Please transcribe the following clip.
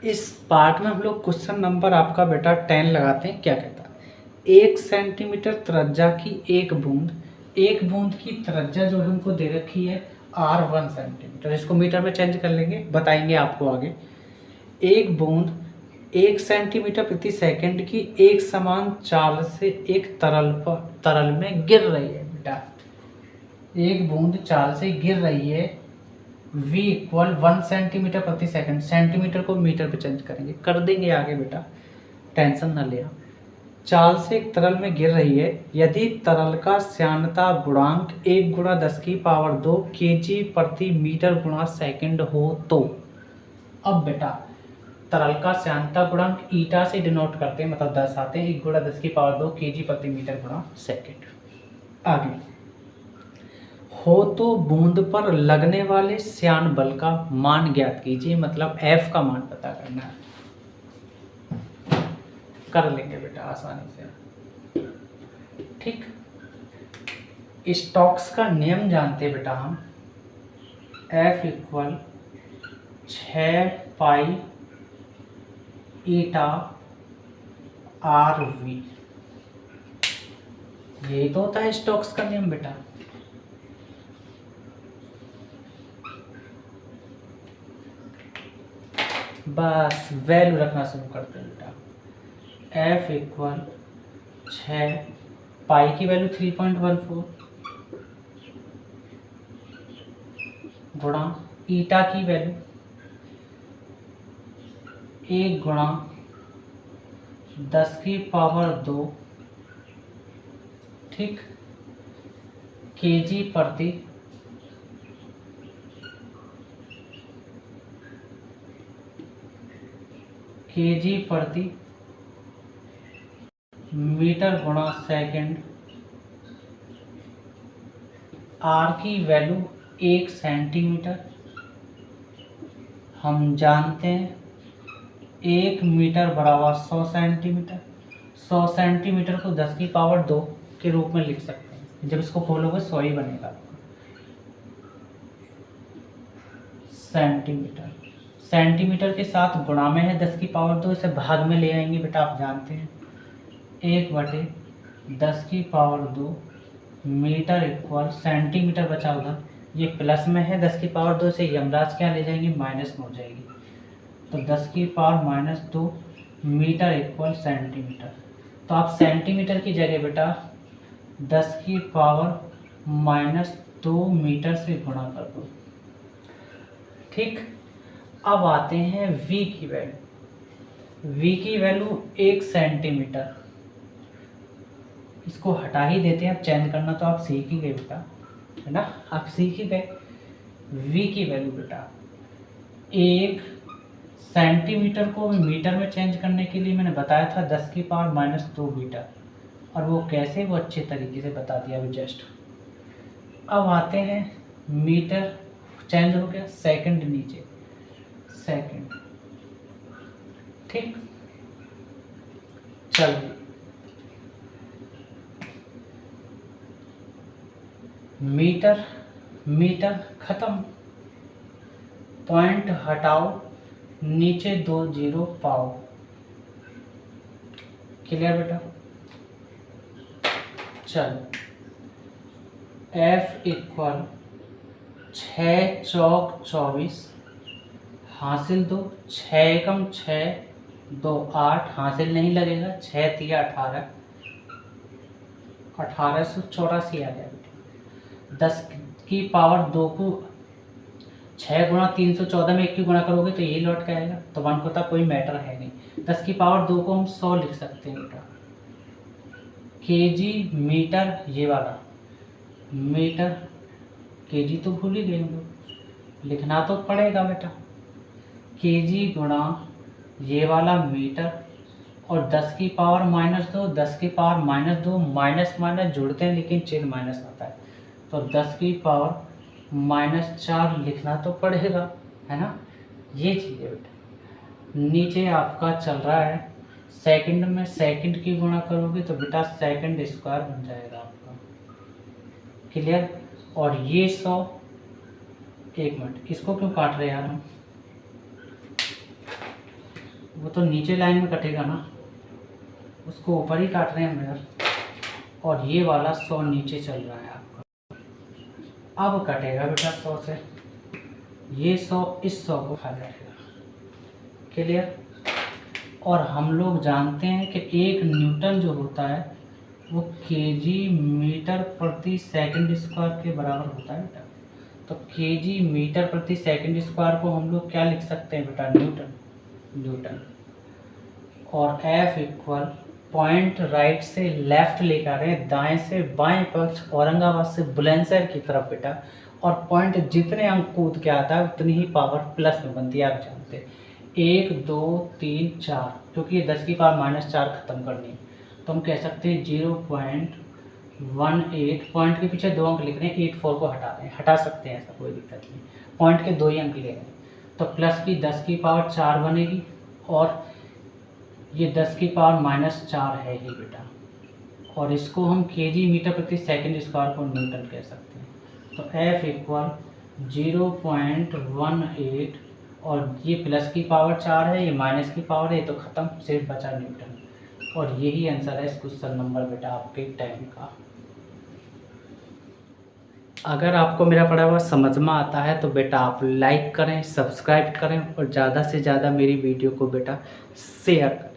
इस पार्ट में हम लोग क्वेश्चन नंबर आपका बेटा 10 लगाते हैं। क्या कहता है, 1 सेंटीमीटर त्रिज्या की एक बूंद की त्रिज्या जो हमको दे रखी है R1 सेंटीमीटर, इसको मीटर में चेंज कर लेंगे, बताएंगे आपको आगे। एक बूंद 1 सेंटीमीटर प्रति सेकंड की एक समान चाल से एक तरल में गिर रही है बेटा। एक बूंद चाल से गिर रही है, v इक्वल 1 सेंटीमीटर प्रति सेकंड, सेंटीमीटर को मीटर पे चेंज करेंगे, कर देंगे आगे बेटा, टेंशन ना ले। चाल से एक तरल में गिर रही है, यदि तरल का श्यानता गुणांक 1 × 10⁻² kg प्रति मीटर गुणा सेकंड हो तो। अब बेटा तरल का श्यानता गुणांक ईटा से डिनोट करते हैं, मतलब 10 आते हैं, 1 × 10⁻² kg प्रति मीटर गुणा सेकंड। आगे हो तो बूंद पर लगने वाले श्यान बल का मान ज्ञात कीजिए, मतलब F का मान पता करना है। कर लेंगे बेटा आसानी से, ठीक। स्टोक्स का नियम जानते हैं बेटा हम, F इक्वल 6 पाई ईटा RV, यही तो होता है स्टोक्स का नियम बेटा। बस वैल्यू रखना शुरू करते हैं बेटा। F इक्वल 6, पाई की वैल्यू 3.14 गुणा ईटा की वैल्यू 1 × 10⁻², ठीक, kg प्रति मीटर गुणा सेकंड। R की वैल्यू 1 सेंटीमीटर, हम जानते हैं 1 मीटर बराबर 100 सेंटीमीटर। 100 सेंटीमीटर को 10⁻² के रूप में लिख सकते हैं, जब इसको खोलोगे 100 ही बनेगा। सेंटीमीटर, सेंटीमीटर के साथ गुणा में है 10⁻², इसे भाग में ले आएंगे बेटा, आप जानते हैं 1/10⁻² मीटर इक्वल सेंटीमीटर बचा उधर, ये प्लस में है 10⁻² से यमराज क्या ले जाएंगे, माइनस में हो जाएगी, तो 10⁻², मीटर इक्वल सेंटीमीटर। तो आप सेंटीमीटर की जगह बेटा 10⁻² मीटर से गुणा कर दो, ठीक। अब आते हैं v की वैल्यू। v की वैल्यू 1 सेंटीमीटर, इसको हटा ही देते हैं, अब चेंज करना तो आप सीख ही गए बेटा, है ना, आप सीख ही गए। v की वैल्यू बेटा 1 सेंटीमीटर को मीटर में चेंज करने के लिए मैंने बताया था 10⁻² मीटर, और वो कैसे, वो अच्छे तरीके से बता दिया अभी जस्ट। अब आते हैं मीटर चेंज हो गया, सेकंड नीचे, सेकंड, ठीक। चलिए मीटर, मीटर खत्म, पॉइंट हटाओ, नीचे 2 0 पाओ, क्लियर बेटा। चलो F इक्वल 6 चौक 24, हासिल 2, 6 एकम 6, 2 8, हासिल नहीं लगेगा, 6 3 18, 1884 आ गया। 10⁻² को 6 × 314 में 1 की गुणा करोगे तो यही लौट के आएगा, तो 1 को कोई मैटर है नहीं। 10⁻² को हम 100 लिख सकते हैं बेटा, kg मीटर, ये वाला मीटर, kg तो भूल ही गए हम लोग, लिखना तो पड़ेगा बेटा, kg गुणा ये वाला मीटर, और 10⁻², 10⁻², माइनस माइनस जुड़ते हैं लेकिन चिन्ह माइनस आता है, तो 10⁻⁴ लिखना तो पड़ेगा, है ना, ये चीज़ है बेटा। नीचे आपका चल रहा है सेकंड में, सेकंड की गुणा करोगे तो बेटा सेकंड स्क्वायर बन जाएगा आपका, क्लियर। और ये 100, 1 मिनट, इसको क्यों काट रहे हैं यार हम, वो तो नीचे लाइन में कटेगा ना, उसको ऊपर ही काट रहे हैं हम यार। और ये वाला 100 नीचे चल रहा है आपका, अब कटेगा बेटा 100 से, ये 100 इस 100 को खा जाएगा। क्लियर। और हम लोग जानते हैं कि 1 न्यूटन जो होता है वो केजी मीटर प्रति सेकंड स्क्वायर के बराबर होता है बेटा। तो केजी मीटर प्रति सेकंड स्क्वायर को हम लोग क्या लिख सकते हैं बेटा, न्यूटन। और F इक्वल पॉइंट राइट से लेफ्ट लेकर आ रहे हैं, दाएं से बाएं पक्ष औरंगाबाद से बुलंदशहर की तरफ बेटा। और पॉइंट जितने अंक कूद के आता है उतनी ही पावर प्लस में बनती है, आप जानते हैं। 1 2 3 4, क्योंकि ये 10 की पावर -4 खत्म करनी है, तो हम कह सकते हैं 0.18। पॉइंट के पीछे 2 अंक लिख रहे हैं, 84 को हटा रहे हैं, हटा सकते हैं, ऐसा कोई दिक्कत नहीं। पॉइंट के 2 ही अंक ले रहे हैं, तो प्लस की 10 की पावर 4 बनेगी, और ये 10 की पावर -4 है ही बेटा। और इसको हम केजी मीटर प्रति सेकंड स्क्वायर को न्यूटन कह सकते हैं। तो F इक्वल 0.18, और ये प्लस की पावर 4 है, ये माइनस की पावर है, तो ख़त्म, सिर्फ बचा न्यूटन। और यही आंसर है इस क्वेश्चन नंबर बेटा आपके टाइम का। अगर आपको मेरा पढ़ा हुआ समझ में आता है तो बेटा आप लाइक करें, सब्सक्राइब करें, और ज़्यादा से ज़्यादा मेरी वीडियो को बेटा शेयर करें।